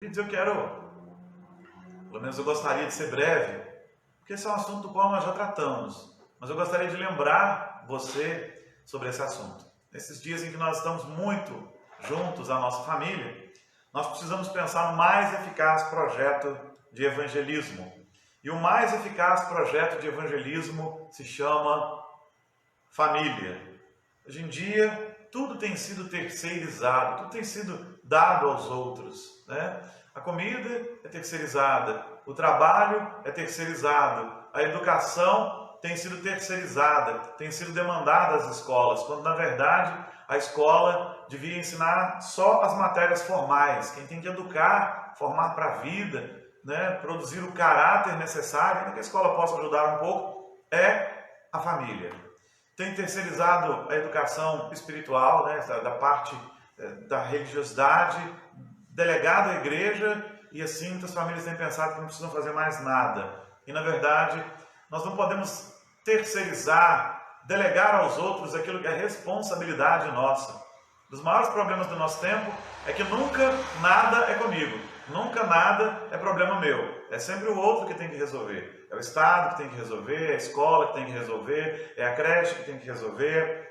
Queridos, pelo menos eu gostaria de ser breve, porque esse é um assunto do qual nós já tratamos, mas eu gostaria de lembrar você sobre esse assunto. Nesses dias em que nós estamos muito juntos, a nossa família, nós precisamos pensar no mais eficaz projeto de evangelismo. E o mais eficaz projeto de evangelismo se chama família. Hoje em dia, tudo tem sido terceirizado, tudo tem sido dado aos outros, né? A comida é terceirizada, o trabalho é terceirizado, a educação tem sido terceirizada, tem sido demandada às escolas, quando na verdade a escola devia ensinar só as matérias formais. Quem tem que educar, formar para a vida, né, produzir o caráter necessário para que a escola possa ajudar um pouco, é a família. Tem terceirizado a educação espiritual, né, da parte da religiosidade, delegado à igreja, e assim muitas famílias têm pensado que não precisam fazer mais nada. E na verdade, nós não podemos terceirizar, delegar aos outros aquilo que é responsabilidade nossa. Um dos maiores problemas do nosso tempo é que nunca nada é comigo, nunca nada é problema meu. É sempre o outro que tem que resolver. É o Estado que tem que resolver, é a escola que tem que resolver, é a creche que tem que resolver,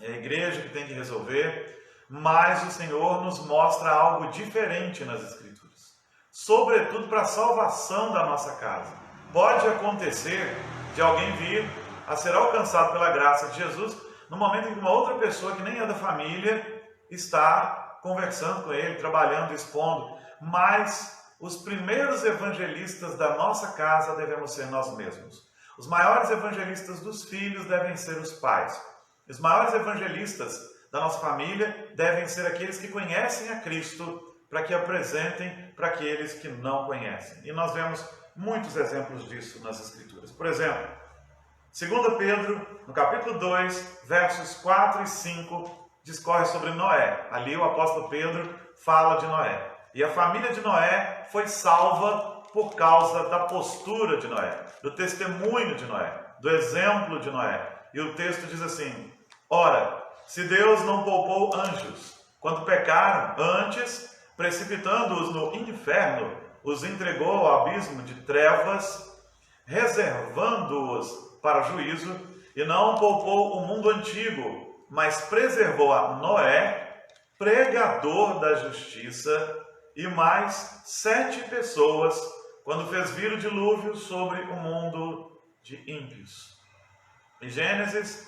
é a igreja que tem que resolver. Mas o Senhor nos mostra algo diferente nas Escrituras, sobretudo para a salvação da nossa casa. Pode acontecer de alguém vir a ser alcançado pela graça de Jesus no momento em que uma outra pessoa que nem é da família está conversando com ele, trabalhando, expondo, mas os primeiros evangelistas da nossa casa devemos ser nós mesmos. Os maiores evangelistas dos filhos devem ser os pais. Os maiores evangelistas da nossa família devem ser aqueles que conhecem a Cristo, para que apresentem para aqueles que não conhecem. E nós vemos muitos exemplos disso nas Escrituras. Por exemplo, 2 Pedro, no capítulo 2, versos 4 e 5, discorre sobre Noé. Ali o apóstolo Pedro fala de Noé. E a família de Noé foi salva por causa da postura de Noé, do testemunho de Noé, do exemplo de Noé. E o texto diz assim: ora, se Deus não poupou anjos quando pecaram, antes, precipitando-os no inferno, os entregou ao abismo de trevas, reservando-os para juízo, e não poupou o mundo antigo, mas preservou a Noé, pregador da justiça, e mais 7 pessoas, quando fez vir o dilúvio sobre o mundo de ímpios. Em Gênesis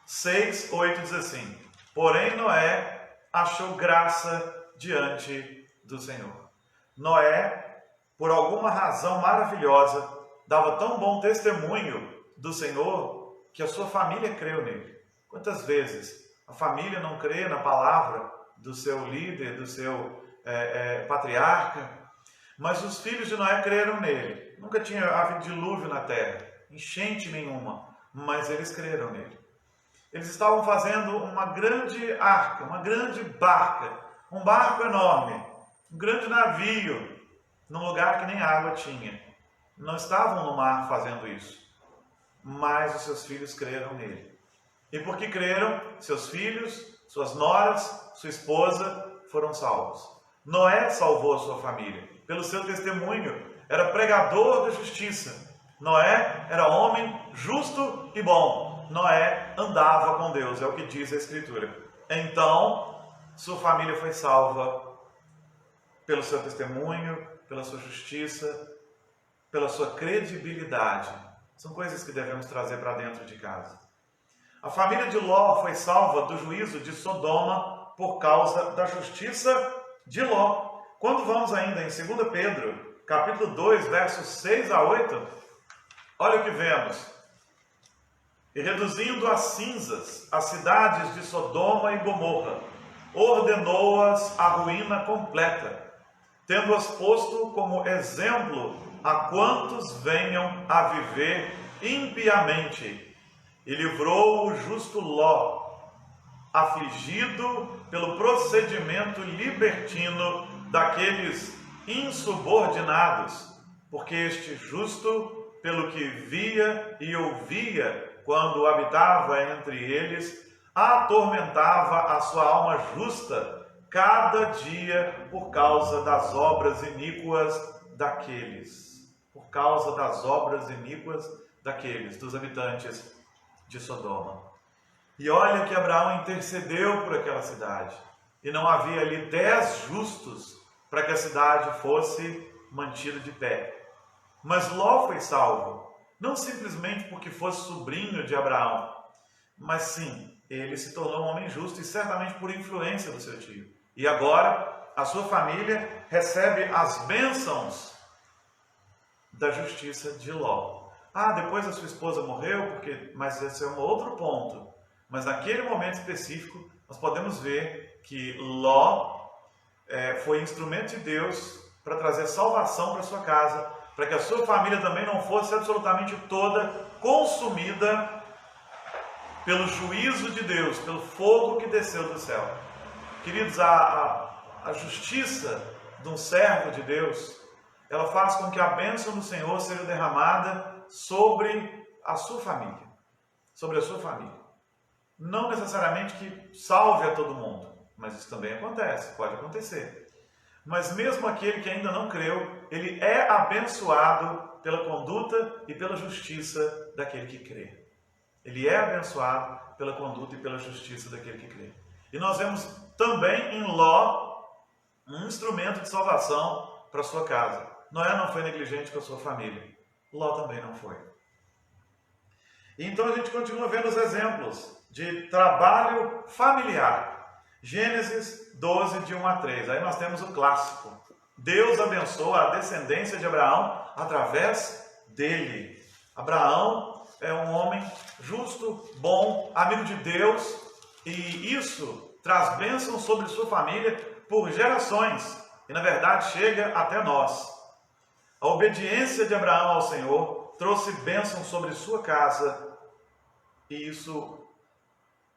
6:8 diz assim: porém Noé achou graça diante do Senhor. Noé, por alguma razão maravilhosa, dava tão bom testemunho do Senhor que a sua família creu nele. Quantas vezes a família não crê na palavra do seu líder, do seu patriarca, mas os filhos de Noé creram nele. Nunca tinha havido dilúvio na terra, enchente nenhuma, mas eles creram nele. Eles estavam fazendo uma grande arca, uma grande barca, um barco enorme, um grande navio, num lugar que nem água tinha. Não estavam no mar fazendo isso, mas os seus filhos creram nele. E porque creram, seus filhos, suas noras, sua esposa foram salvos. Noé salvou a sua família pelo seu testemunho, era pregador da justiça. Noé era homem justo e bom. Noé andava com Deus, é o que diz a Escritura. Então, sua família foi salva pelo seu testemunho, pela sua justiça, pela sua credibilidade. São coisas que devemos trazer para dentro de casa. A família de Ló foi salva do juízo de Sodoma por causa da justiça de Ló. Quando vamos ainda em 2 Pedro, capítulo 2, versos 6 a 8, olha o que vemos. E reduzindo a cinzas as cidades de Sodoma e Gomorra, ordenou-as à ruína completa, tendo-as posto como exemplo a quantos venham a viver impiamente, e livrou o justo Ló, afligido pelo procedimento libertino daqueles insubordinados, porque este justo, pelo que via e ouvia quando habitava entre eles, atormentava a sua alma justa cada dia por causa das obras iníquas daqueles. Por causa das obras iníquas daqueles, dos habitantes de Sodoma. E olha que Abraão intercedeu por aquela cidade. E não havia ali 10 justos para que a cidade fosse mantida de pé. Mas Ló foi salvo, não simplesmente porque fosse sobrinho de Abraão, mas sim, ele se tornou um homem justo e certamente por influência do seu tio. E agora a sua família recebe as bênçãos da justiça de Ló. Depois a sua esposa morreu, mas esse é um outro ponto. Mas naquele momento específico, nós podemos ver que Ló foi instrumento de Deus para trazer salvação para sua casa, para que a sua família também não fosse absolutamente toda consumida pelo juízo de Deus, pelo fogo que desceu do céu. Queridos, a justiça de um servo de Deus, ela faz com que a bênção do Senhor seja derramada sobre a sua família. Sobre a sua família. Não necessariamente que salve a todo mundo, mas isso também acontece, pode acontecer. Mas mesmo aquele que ainda não creu, ele é abençoado pela conduta e pela justiça daquele que crê. Ele é abençoado pela conduta e pela justiça daquele que crê. E nós vemos também em Ló um instrumento de salvação para a sua casa. Noé não foi negligente com a sua família. Ló também não foi. E então a gente continua vendo os exemplos de trabalho familiar. Gênesis 12, de 1 a 3. Aí nós temos o clássico. Deus abençoa a descendência de Abraão através dele. Abraão é um homem justo, bom, amigo de Deus, e isso traz bênção sobre sua família por gerações. E na verdade chega até nós. A obediência de Abraão ao Senhor trouxe bênção sobre sua casa, e isso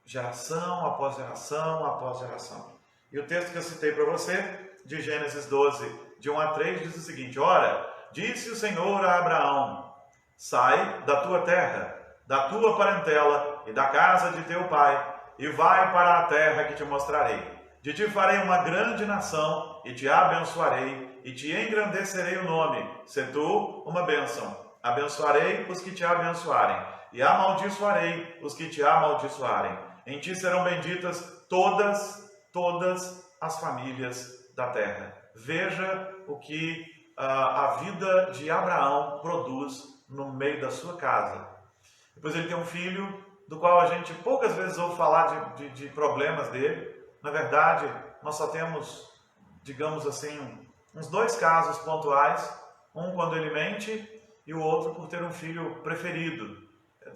geração após geração após geração. E o texto que eu citei para você, de Gênesis 12, de 1 a 3, diz o seguinte: Ora, disse o Senhor a Abraão: sai da tua terra, da tua parentela e da casa de teu pai, e vai para a terra que te mostrarei. De ti farei uma grande nação, e te abençoarei, e te engrandecerei o nome, se tu uma bênção. Abençoarei os que te abençoarem, e amaldiçoarei os que te amaldiçoarem. Em ti serão benditas todas as famílias da terra. Veja o que a vida de Abraão produz no meio da sua casa. Depois ele tem um filho, do qual a gente poucas vezes ouve falar de problemas dele. Na verdade, nós só temos, digamos assim, uns 2 casos pontuais. Um quando ele mente e o outro por ter um filho preferido.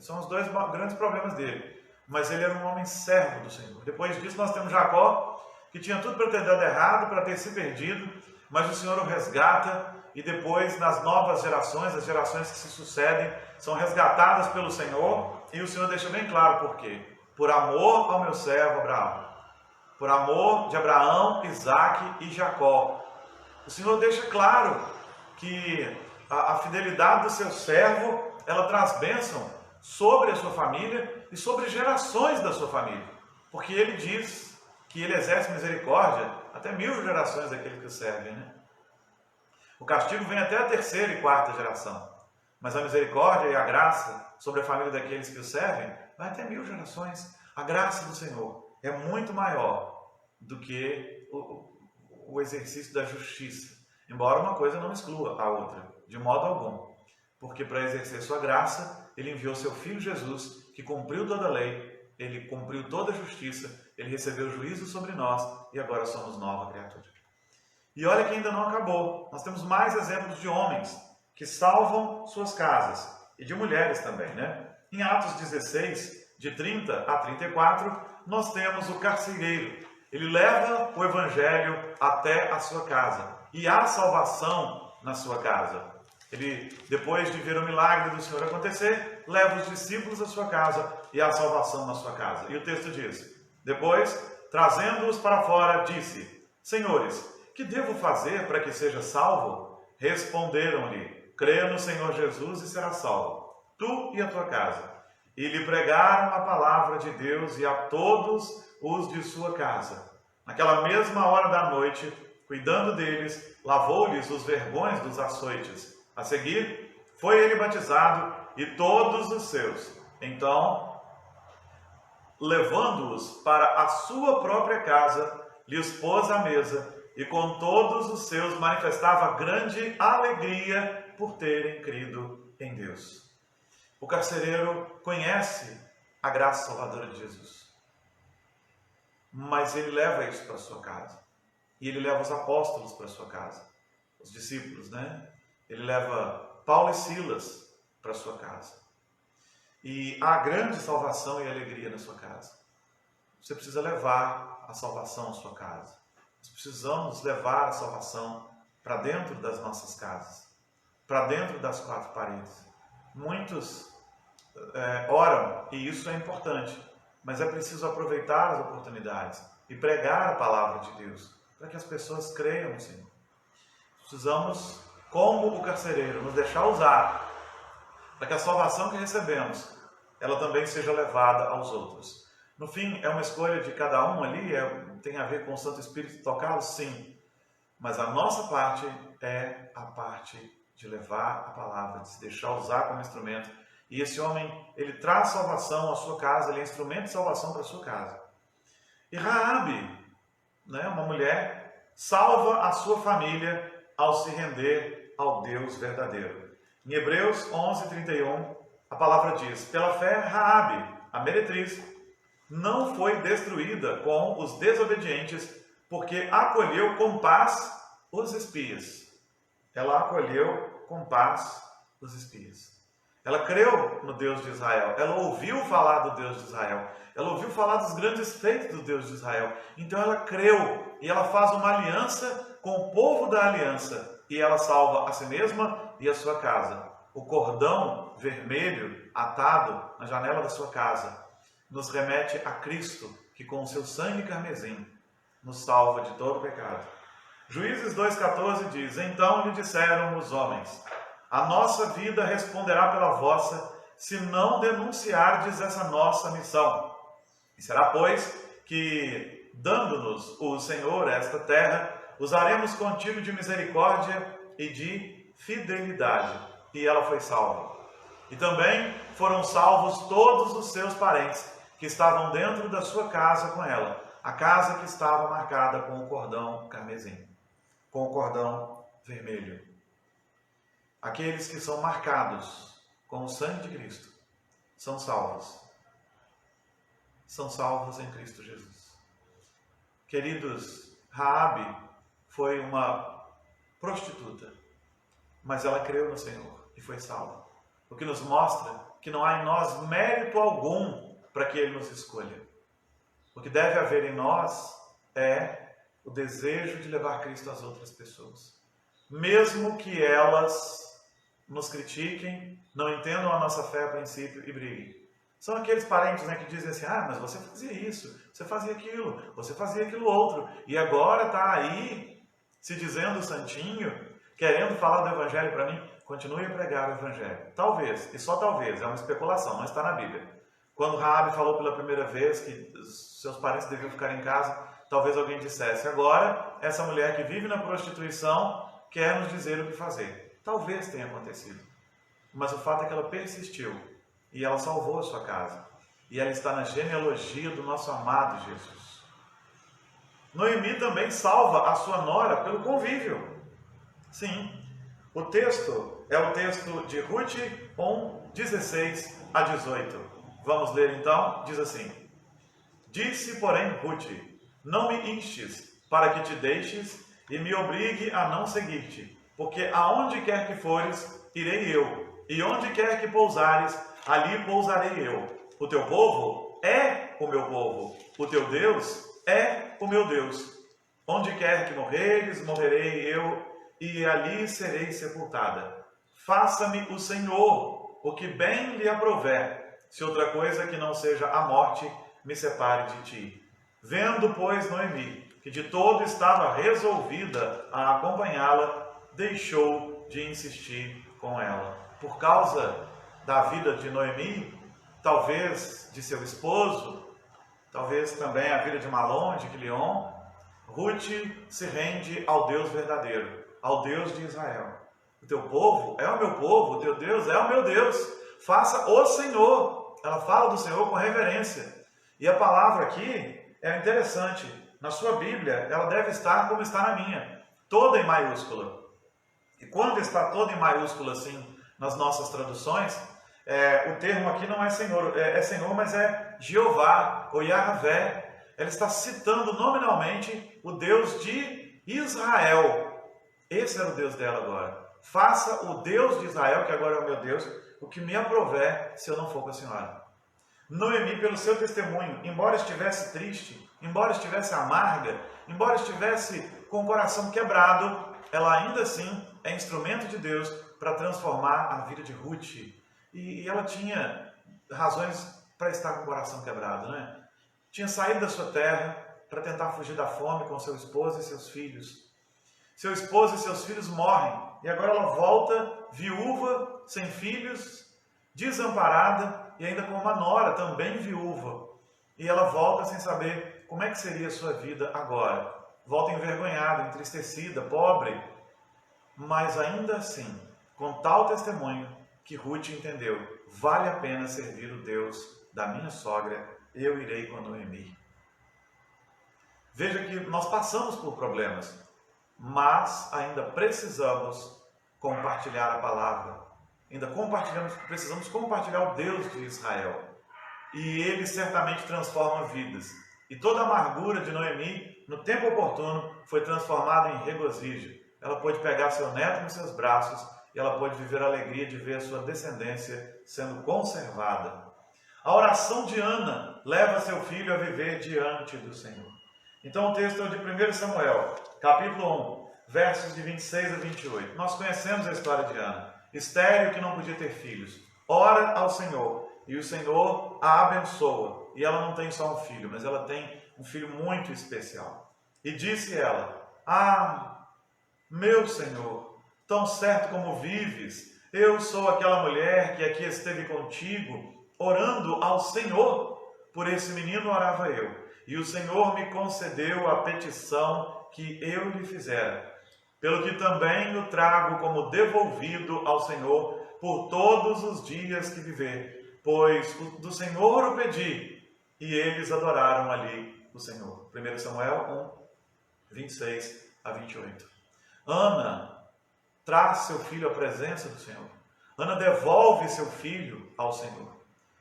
São os 2 grandes problemas dele. Mas ele era um homem servo do Senhor. Depois disso nós temos Jacó, que tinha tudo para ter dado errado, para ter se perdido, mas o Senhor o resgata, e depois nas novas gerações, as gerações que se sucedem, são resgatadas pelo Senhor, e o Senhor deixa bem claro por quê. Por amor ao meu servo Abraão. Por amor de Abraão, Isaque e Jacó. O Senhor deixa claro que a fidelidade do seu servo, ela traz bênção sobre a sua família e sobre gerações da sua família. Porque ele diz que ele exerce misericórdia até 1000 gerações daqueles que o servem, né? O castigo vem até a 3ª e 4ª geração. Mas a misericórdia e a graça sobre a família daqueles que o servem vai até 1000 gerações. A graça do Senhor é muito maior do que o exercício da justiça. Embora uma coisa não exclua a outra, de modo algum. Porque para exercer sua graça, ele enviou seu Filho Jesus, que cumpriu toda a lei, ele cumpriu toda a justiça, ele recebeu juízo sobre nós e agora somos nova criatura. E olha que ainda não acabou. Nós temos mais exemplos de homens que salvam suas casas e de mulheres também, né? Em Atos 16, de 30 a 34, nós temos o carcereiro. Ele leva o evangelho até a sua casa e há salvação na sua casa. Ele, depois de ver o milagre do Senhor acontecer, leva os discípulos à sua casa e há salvação na sua casa. E o texto diz: depois, trazendo-os para fora, disse: Senhores, que devo fazer para que seja salvo? Responderam-lhe: crê no Senhor Jesus e serás salvo, tu e a tua casa. E lhe pregaram a palavra de Deus e a todos os de sua casa. Naquela mesma hora da noite, cuidando deles, lavou-lhes os vergões dos açoites. A seguir, foi ele batizado e todos os seus. Então, levando-os para a sua própria casa, lhes pôs à mesa e com todos os seus manifestava grande alegria por terem crido em Deus. O carcereiro conhece a graça salvadora de Jesus, mas ele leva isso para a sua casa. E ele leva os apóstolos para a sua casa, os discípulos, né? Ele leva Paulo e Silas para a sua casa. E há grande salvação e alegria na sua casa. Você precisa levar a salvação à sua casa. Nós precisamos levar a salvação para dentro das nossas casas, para dentro das quatro paredes. Muitos oram, e isso é importante, mas é preciso aproveitar as oportunidades e pregar a palavra de Deus, para que as pessoas creiam no Senhor. Precisamos, como o carcereiro, nos deixar usar, para que a salvação que recebemos, ela também seja levada aos outros. No fim, é uma escolha de cada um ali, tem a ver com o Santo Espírito tocá-lo, sim. Mas a nossa parte é a parte de levar a palavra, de se deixar usar como instrumento. E esse homem, ele traz salvação à sua casa, ele é instrumento de salvação para a sua casa. E Raabe, uma mulher, salva a sua família ao se render ao Deus verdadeiro. Em Hebreus 11:31, a palavra diz: pela fé, Raabe, a meretriz, não foi destruída com os desobedientes, porque acolheu com paz os espias. Ela acolheu com paz os espias. Ela creu no Deus de Israel, ela ouviu falar do Deus de Israel, ela ouviu falar dos grandes feitos do Deus de Israel. Então ela creu e ela faz uma aliança com o povo da aliança e ela salva a si mesma e a sua casa. O cordão vermelho atado na janela da sua casa nos remete a Cristo, que com o seu sangue carmesim nos salva de todo pecado. Juízes 2,14 diz: então lhe disseram os homens: a nossa vida responderá pela vossa, se não denunciardes essa nossa missão. E será, pois, que, dando-nos o Senhor esta terra, usaremos contigo de misericórdia e de fidelidade. E ela foi salva. E também foram salvos todos os seus parentes, que estavam dentro da sua casa com ela, a casa que estava marcada com o cordão carmesim, com o cordão vermelho. Aqueles que são marcados com o sangue de Cristo são salvos. São salvos em Cristo Jesus. Queridos, Raabe foi uma prostituta, mas ela creu no Senhor e foi salva. O que nos mostra que não há em nós mérito algum para que Ele nos escolha. O que deve haver em nós é o desejo de levar Cristo às outras pessoas. Mesmo que elas nos critiquem, não entendam a nossa fé a princípio e briguem. São aqueles parentes que dizem assim: ah, mas você fazia isso, você fazia aquilo, você fazia aquilo outro, e agora está aí se dizendo santinho, querendo falar do Evangelho para mim. Continue a pregar o Evangelho. Talvez, e só talvez, é uma especulação, não está na Bíblia. Quando Raabe falou pela primeira vez que seus parentes deviam ficar em casa, talvez alguém dissesse: agora essa mulher que vive na prostituição quer nos dizer o que fazer. Talvez tenha acontecido, mas o fato é que ela persistiu e ela salvou a sua casa. E ela está na genealogia do nosso amado Jesus. Noemi também salva a sua nora pelo convívio. Sim, o texto é o texto de Ruth 1, 16 a 18. Vamos ler então, diz assim: disse, porém, Ruth: não me instes para que te deixes e me obrigue a não seguir-te, porque aonde quer que fores, irei eu, e onde quer que pousares, ali pousarei eu. O teu povo é o meu povo, o teu Deus é o meu Deus. Onde quer que morreres, morrerei eu, e ali serei sepultada. Faça-me o Senhor o que bem lhe aprouver, se outra coisa que não seja a morte me separe de ti. Vendo, pois, Noemi, que de todo estava resolvida a acompanhá-la, deixou de insistir com ela. Por causa da vida de Noemi, talvez de seu esposo, talvez também a vida de Malom, de Quilion, Ruth se rende ao Deus verdadeiro, ao Deus de Israel. O teu povo é o meu povo, o teu Deus é o meu Deus. Faça o Senhor. Ela fala do Senhor com reverência. E a palavra aqui é interessante. Na sua Bíblia, ela deve estar como está na minha, toda em maiúscula. E quando está toda em maiúscula assim nas nossas traduções, o termo aqui não é Senhor, é Senhor, mas é Jeová ou Yahvé. Ela está citando nominalmente o Deus de Israel. Esse era o Deus dela agora. Faça o Deus de Israel, que agora é o meu Deus, o que me aprover se eu não for com a senhora. Noemi, pelo seu testemunho, embora estivesse triste, embora estivesse amarga, embora estivesse com o coração quebrado, ela ainda assim é instrumento de Deus para transformar a vida de Ruth. E ela tinha razões para estar com o coração quebrado, né? Tinha saído da sua terra para tentar fugir da fome com seu esposo e seus filhos. Seu esposo e seus filhos morrem. E agora ela volta viúva, sem filhos, desamparada e ainda com uma nora também viúva. E ela volta sem saber como é que seria a sua vida agora. Volta envergonhada, entristecida, pobre. Mas ainda assim, com tal testemunho, que Ruth entendeu, vale a pena servir o Deus da minha sogra, eu irei com Noemi. Veja que nós passamos por problemas, mas ainda precisamos compartilhar a palavra. Precisamos compartilhar o Deus de Israel. E ele certamente transforma vidas. E toda a amargura de Noemi, no tempo oportuno, foi transformada em regozijo. Ela pôde pegar seu neto nos seus braços e ela pôde viver a alegria de ver a sua descendência sendo conservada. A oração de Ana leva seu filho a viver diante do Senhor. Então o texto é de 1 Samuel, capítulo 1, versos de 26 a 28. Nós conhecemos a história de Ana, estéril que não podia ter filhos. Ora ao Senhor e o Senhor a abençoa. E ela não tem só um filho, mas ela tem um filho muito especial. E disse ela: meu Senhor, tão certo como vives, eu sou aquela mulher que aqui esteve contigo, orando ao Senhor. Por esse menino orava eu, e o Senhor me concedeu a petição que eu lhe fizera, pelo que também o trago como devolvido ao Senhor por todos os dias que viver, pois do Senhor o pedi, e eles adoraram ali o Senhor. 1 Samuel 1, 26 a 28. Ana traz seu filho à presença do Senhor. Ana devolve seu filho ao Senhor.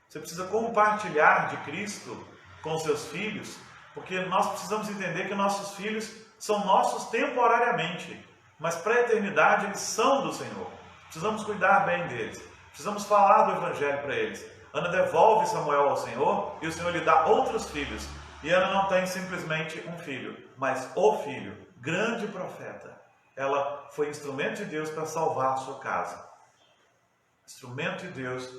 Você precisa compartilhar de Cristo com seus filhos, porque nós precisamos entender que nossos filhos são nossos temporariamente, mas para a eternidade eles são do Senhor. Precisamos cuidar bem deles. Precisamos falar do Evangelho para eles. Ana devolve Samuel ao Senhor e o Senhor lhe dá outros filhos. E Ana não tem simplesmente um filho, mas o filho, grande profeta. Ela foi instrumento de Deus para salvar a sua casa. Instrumento de Deus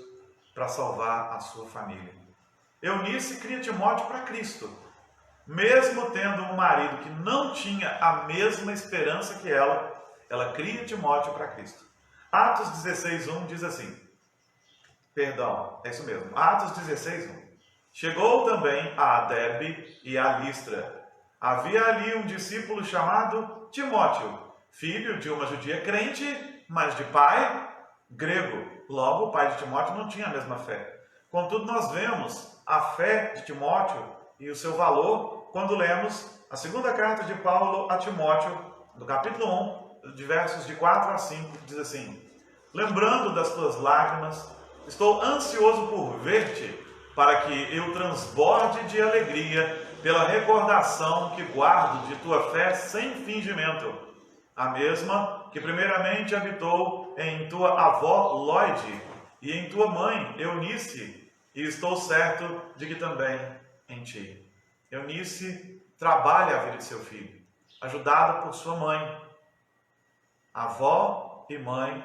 para salvar a sua família. Eunice cria Timóteo para Cristo. Mesmo tendo um marido que não tinha a mesma esperança que ela cria Timóteo para Cristo. Atos 16:1 diz assim, é isso mesmo, Atos 16:1. Chegou também a Derbe e a Listra. Havia ali um discípulo chamado Timóteo, filho de uma judia crente, mas de pai grego. Logo, o pai de Timóteo não tinha a mesma fé. Contudo, nós vemos a fé de Timóteo e o seu valor quando lemos a segunda carta de Paulo a Timóteo, do capítulo 1, de versos de 4 a 5, que diz assim: lembrando das tuas lágrimas, estou ansioso por ver-te, para que eu transborde de alegria pela recordação que guardo de tua fé sem fingimento, a mesma que primeiramente habitou em tua avó Lóide e em tua mãe Eunice, e estou certo de que também em ti. Eunice trabalha a vida de seu filho, ajudada por sua mãe. Avó e mãe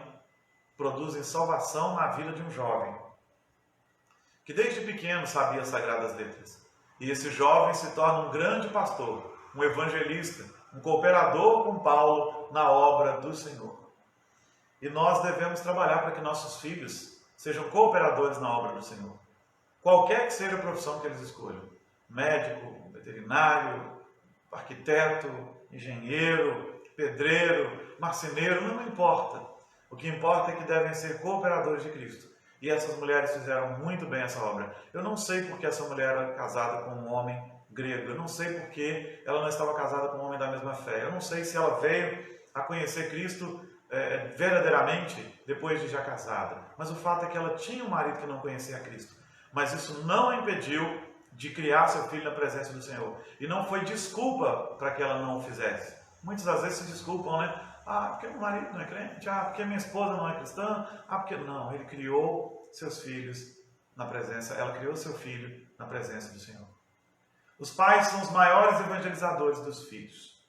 produzem salvação na vida de um jovem, que desde pequeno sabia as sagradas letras. E esse jovem se torna um grande pastor, um evangelista, um cooperador com Paulo na obra do Senhor. E nós devemos trabalhar para que nossos filhos sejam cooperadores na obra do Senhor. Qualquer que seja a profissão que eles escolham. Médico, veterinário, arquiteto, engenheiro, pedreiro, marceneiro, não importa. O que importa é que devem ser cooperadores de Cristo. E essas mulheres fizeram muito bem essa obra. Eu não sei porque essa mulher era casada com um homem grego. Eu não sei porque ela não estava casada com um homem da mesma fé. Eu não sei se ela veio a conhecer Cristo verdadeiramente depois de já casada. Mas o fato é que ela tinha um marido que não conhecia Cristo. Mas isso não a impediu de criar seu filho na presença do Senhor. E não foi desculpa para que ela não o fizesse. Muitas das vezes se desculpam, né? Ah, porque meu marido não é crente? Ah, porque minha esposa não é cristã? Ah, porque... Não, ele criou seus filhos na presença, ela criou seu filho na presença do Senhor. Os pais são os maiores evangelizadores dos filhos.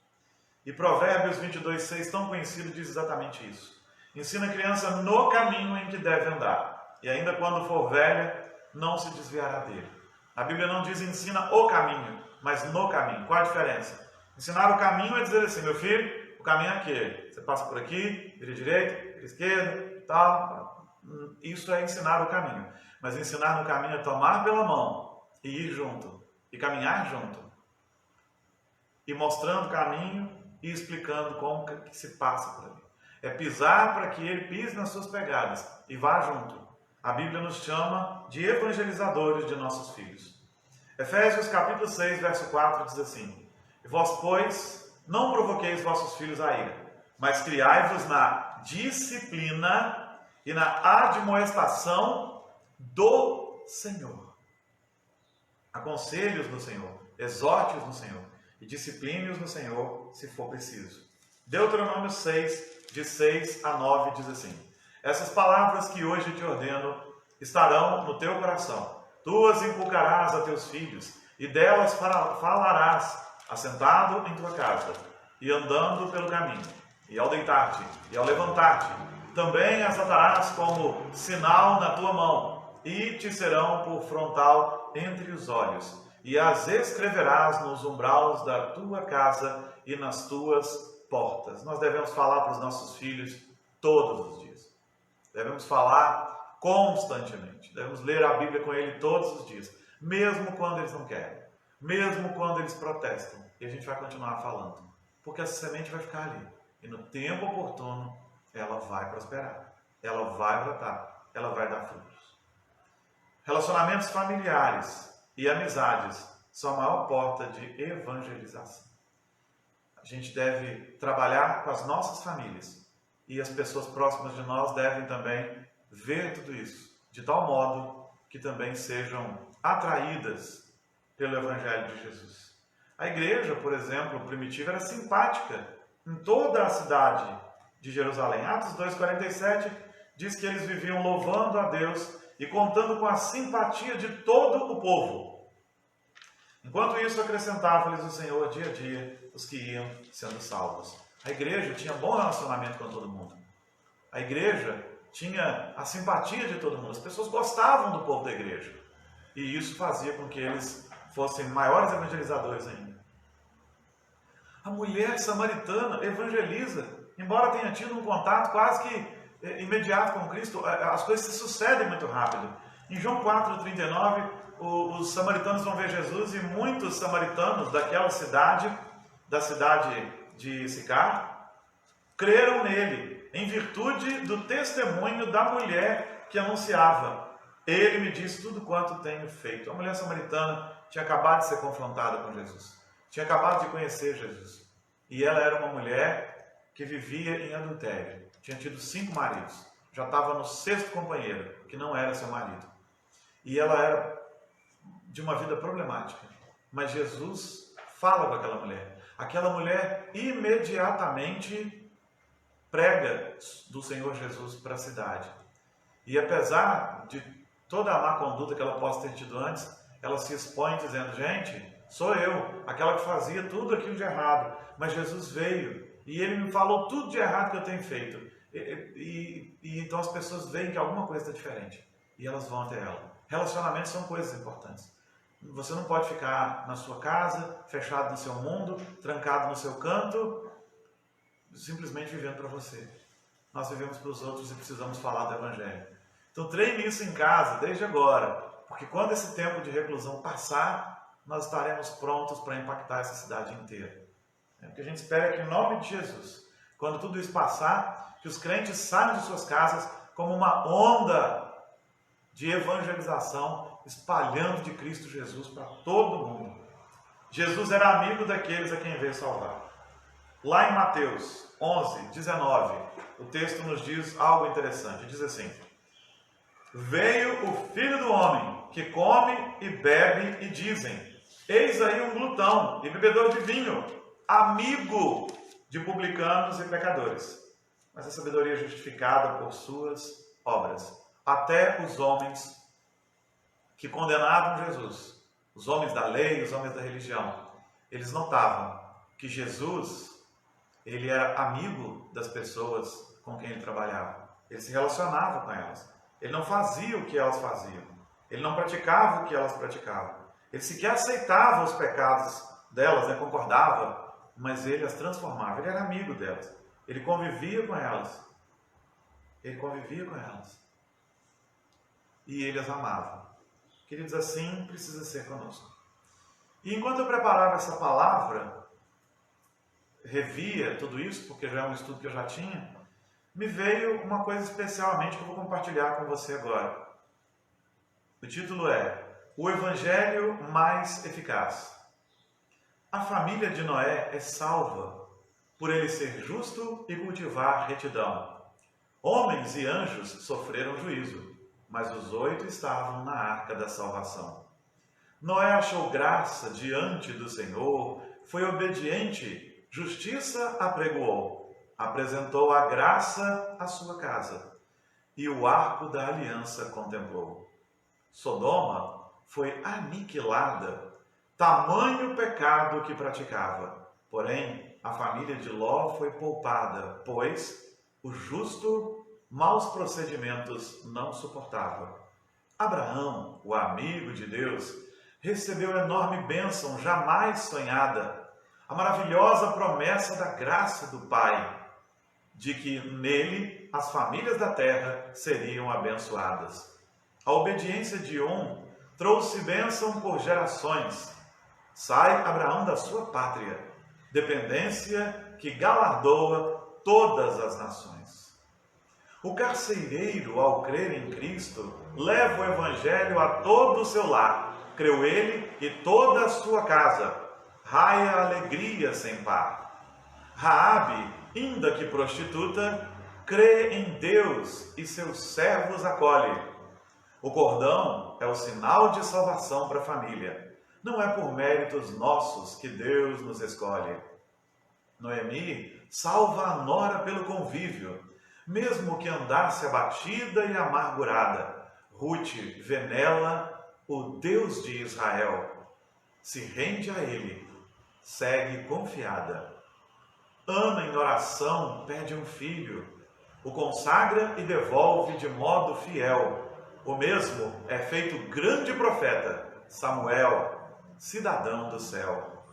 E Provérbios 22:6, tão conhecido, diz exatamente isso. Ensina a criança no caminho em que deve andar. E ainda quando for velha, não se desviará dele. A Bíblia não diz ensina o caminho, mas no caminho. Qual a diferença? Ensinar o caminho é dizer assim, meu filho, o caminho é aquele. Você passa por aqui, vira direita, vira esquerda, tal. Isso é ensinar o caminho. Mas ensinar no caminho é tomar pela mão e ir junto. E caminhar junto. E mostrando o caminho e explicando como que se passa por ali. É pisar para que ele pise nas suas pegadas e vá junto. A Bíblia nos chama de evangelizadores de nossos filhos. Efésios capítulo 6, verso 4 diz assim: E vós, pois, não provoqueis vossos filhos a ira, mas criai-vos na disciplina e na admoestação do Senhor. Aconselhe-os no Senhor, exorte-os no Senhor e discipline-os no Senhor, se for preciso. Deuteronômio 6, de 6 a 9, diz assim: Essas palavras que hoje te ordeno estarão no teu coração. Tu as inculcarás a teus filhos, e delas falarás, assentado em tua casa, e andando pelo caminho, e ao deitar-te, e ao levantar-te. Também as atarás como sinal na tua mão, e te serão por frontal entre os olhos, e as escreverás nos umbraus da tua casa e nas tuas portas. Nós devemos falar para os nossos filhos todos os dias. Devemos falar constantemente. Devemos ler a Bíblia com ele todos os dias, mesmo quando eles não querem, mesmo quando eles protestam. E a gente vai continuar falando, porque essa semente vai ficar ali. E no tempo oportuno, ela vai prosperar, ela vai brotar, ela vai dar frutos. Relacionamentos familiares e amizades são a maior porta de evangelização. A gente deve trabalhar com as nossas famílias e as pessoas próximas de nós devem também ver tudo isso, de tal modo que também sejam atraídas pelo Evangelho de Jesus. A igreja, por exemplo, primitiva, era simpática em toda a cidade de Jerusalém. Atos 2,47 diz que eles viviam louvando a Deus e contando com a simpatia de todo o povo. Enquanto isso, acrescentava-lhes o Senhor dia a dia os que iam sendo salvos. A igreja tinha bom relacionamento com todo mundo. A igreja tinha a simpatia de todo mundo. As pessoas gostavam do povo da igreja. E isso fazia com que eles fossem maiores evangelizadores ainda. A mulher samaritana evangeliza. Embora tenha tido um contato quase que imediato com Cristo, as coisas se sucedem muito rápido. Em João 4,39, os samaritanos vão ver Jesus e muitos samaritanos daquela cidade, da cidade de Sicar, creram nele, em virtude do testemunho da mulher que anunciava: Ele me diz tudo quanto tenho feito. A mulher samaritana tinha acabado de ser confrontada com Jesus, tinha acabado de conhecer Jesus, e ela era uma mulher que vivia em adultério, tinha tido 5 maridos, já estava no 6º companheiro, que não era seu marido, e ela era de uma vida problemática, mas Jesus fala com aquela mulher imediatamente prega do Senhor Jesus para a cidade. E apesar de toda a má conduta que ela possa ter tido antes, ela se expõe dizendo: gente, sou eu, aquela que fazia tudo aquilo de errado, mas Jesus veio e ele me falou tudo de errado que eu tenho feito. E então as pessoas veem que alguma coisa está diferente e elas vão até ela. Relacionamentos são coisas importantes. Você não pode ficar na sua casa, fechado no seu mundo, trancado no seu canto, simplesmente vivendo para você. Nós vivemos para os outros e precisamos falar do Evangelho. Então treine isso em casa, desde agora, porque quando esse tempo de reclusão passar, nós estaremos prontos para impactar essa cidade inteira. O que a gente espera é que, em nome de Jesus, quando tudo isso passar, que os crentes saiam de suas casas como uma onda de evangelização, espalhando de Cristo Jesus para todo mundo. Jesus era amigo daqueles a quem veio salvar. Lá em Mateus 11, 19, o texto nos diz algo interessante. Diz assim: veio o Filho do Homem, que come e bebe, e dizem: eis aí um glutão e bebedor de vinho, amigo de publicanos e pecadores. Mas a sabedoria é justificada por suas obras. Até os homens que condenavam Jesus, os homens da lei, os homens da religião, eles notavam que Jesus, ele era amigo das pessoas com quem ele trabalhava. Ele se relacionava com elas. Ele não fazia o que elas faziam. Ele não praticava o que elas praticavam. Ele sequer aceitava os pecados delas, né? Concordava, mas ele as transformava. Ele era amigo delas. Ele convivia com elas. Ele convivia com elas. E ele as amava. Queridos, assim precisa ser conosco. E enquanto eu preparava essa palavra, revia tudo isso, porque já é um estudo que eu já tinha, me veio uma coisa especialmente que eu vou compartilhar com você agora. O título é O Evangelho Mais Eficaz. A família de Noé é salva por ele ser justo e cultivar retidão. Homens e anjos sofreram juízo, mas os 8 estavam na arca da salvação. Noé achou graça diante do Senhor, foi obediente, justiça apregoou, apresentou a graça à sua casa, e o arco da aliança contemplou. Sodoma foi aniquilada, tamanho pecado que praticava. Porém, a família de Ló foi poupada, pois o justo maus procedimentos não suportava. Abraão, o amigo de Deus, recebeu enorme bênção jamais sonhada, a maravilhosa promessa da graça do Pai, de que nele as famílias da terra seriam abençoadas. A obediência de um trouxe bênção por gerações. Sai Abraão da sua pátria, dependência que galardoa todas as nações. O carcereiro, ao crer em Cristo, leva o Evangelho a todo o seu lar. Creu ele e toda a sua casa. Raia a alegria sem par. Raabe, ainda que prostituta, crê em Deus e seus servos acolhe. O cordão é o sinal de salvação para a família. Não é por méritos nossos que Deus nos escolhe. Noemi salva a nora pelo convívio, mesmo que andasse abatida e amargurada. Ruth vê nela o Deus de Israel. Se rende a ele, segue confiada. Ana, em oração, pede um filho, o consagra e devolve de modo fiel. O mesmo é feito grande profeta, Samuel, cidadão do céu.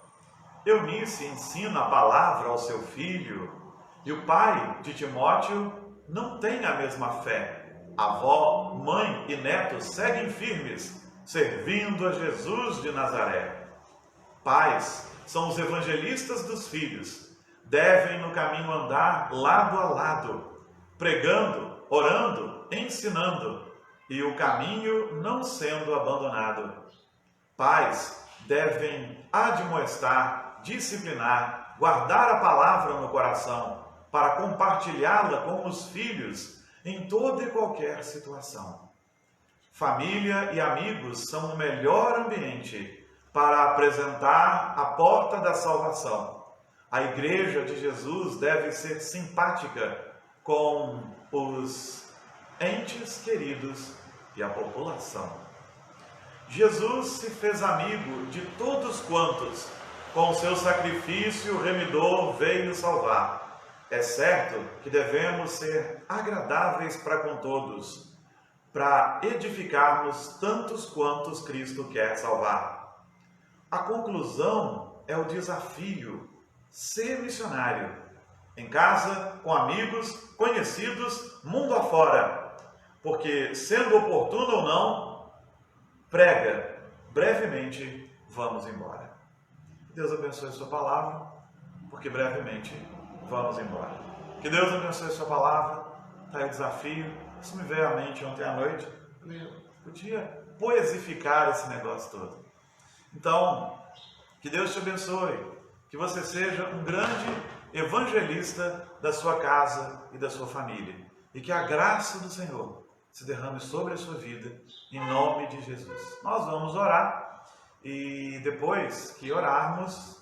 Eunice ensina a palavra ao seu filho, e o pai de Timóteo não tem a mesma fé. Avó, mãe e neto seguem firmes, servindo a Jesus de Nazaré. Pais são os evangelistas dos filhos, devem no caminho andar lado a lado, pregando, orando, ensinando, e o caminho não sendo abandonado. Pais devem admoestar, disciplinar, guardar a palavra no coração, para compartilhá-la com os filhos em toda e qualquer situação. Família e amigos são o melhor ambiente para apresentar a porta da salvação. A Igreja de Jesus deve ser simpática com os entes queridos e a população. Jesus se fez amigo de todos quantos, com seu sacrifício remidor, veio salvar. É certo que devemos ser agradáveis para com todos, para edificarmos tantos quantos Cristo quer salvar. A conclusão é o desafio: ser missionário, em casa, com amigos, conhecidos, mundo afora, porque, sendo oportuno ou não, prega brevemente vamos embora. Deus abençoe a sua palavra, porque brevemente vamos embora. Que Deus abençoe a sua palavra. Está aí o desafio. Isso me veio à mente ontem à noite. Eu podia poesificar esse negócio todo. Então, que Deus te abençoe. Que você seja um grande evangelista da sua casa e da sua família. E que a graça do Senhor se derrame sobre a sua vida, em nome de Jesus. Nós vamos orar e depois que orarmos,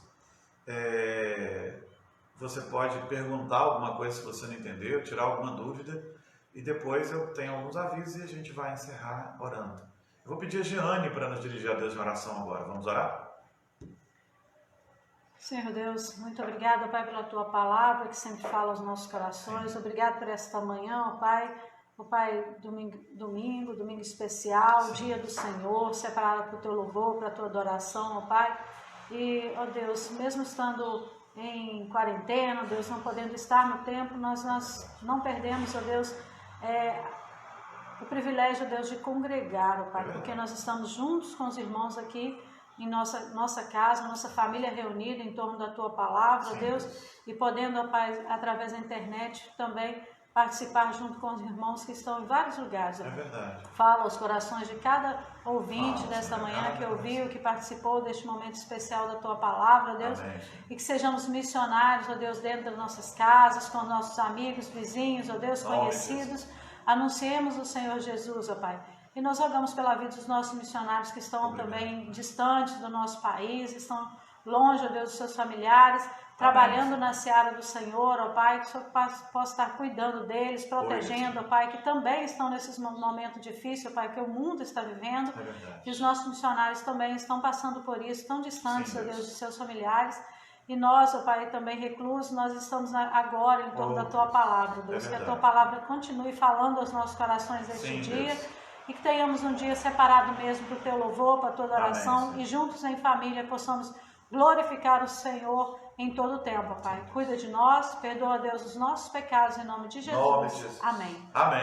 você pode perguntar alguma coisa se você não entendeu, tirar alguma dúvida, e depois eu tenho alguns avisos e a gente vai encerrar orando. Eu vou pedir a Giane para nos dirigir a Deus em oração agora. Vamos orar? Senhor Deus, muito obrigada, Pai, pela Tua palavra que sempre fala aos nossos corações. Obrigado por esta manhã, ó Pai. Ó Pai, domingo especial, dia do Senhor, separado para o Teu louvor, para a Tua adoração, ó Pai. E, ó Deus, mesmo estando em quarentena, Deus, não podendo estar no templo, nós não perdemos, ó Deus, o privilégio, ó Deus, de congregar, ó Pai, porque nós estamos juntos com os irmãos aqui, em nossa casa, nossa família reunida em torno da Tua palavra, Sim, Deus, e podendo, ó Pai, através da internet também participar junto com os irmãos que estão em vários lugares. É verdade. Fala aos corações de cada ouvinte desta manhã que ouviu, que participou deste momento especial da Tua palavra, Deus, Amém. E que sejamos missionários, ó Deus, dentro das nossas casas, com nossos amigos, vizinhos, ó Deus, conhecidos, anunciemos o Senhor Jesus, ó Pai. E nós rogamos pela vida dos nossos missionários que estão também distantes do nosso país, estão longe, ó Deus, dos seus familiares, trabalhando na seara do Senhor, ó Pai, que o Senhor possa estar cuidando deles, protegendo, ó Pai, que também estão nesse momento difícil, ó Pai, que o mundo está vivendo, e os nossos missionários também estão passando por isso, tão distantes, ó Deus, de seus familiares. E nós, ó Pai, também reclusos, nós estamos agora em torno da Tua palavra, Deus, que a Tua palavra continue falando aos nossos corações neste dia. Deus. E que tenhamos um dia separado mesmo para o Teu louvor, para a Tua adoração, e juntos em família possamos glorificar o Senhor em todo o tempo, Pai. Cuida de nós, perdoa, Deus, os nossos pecados em nome de Jesus. Amém. Amém.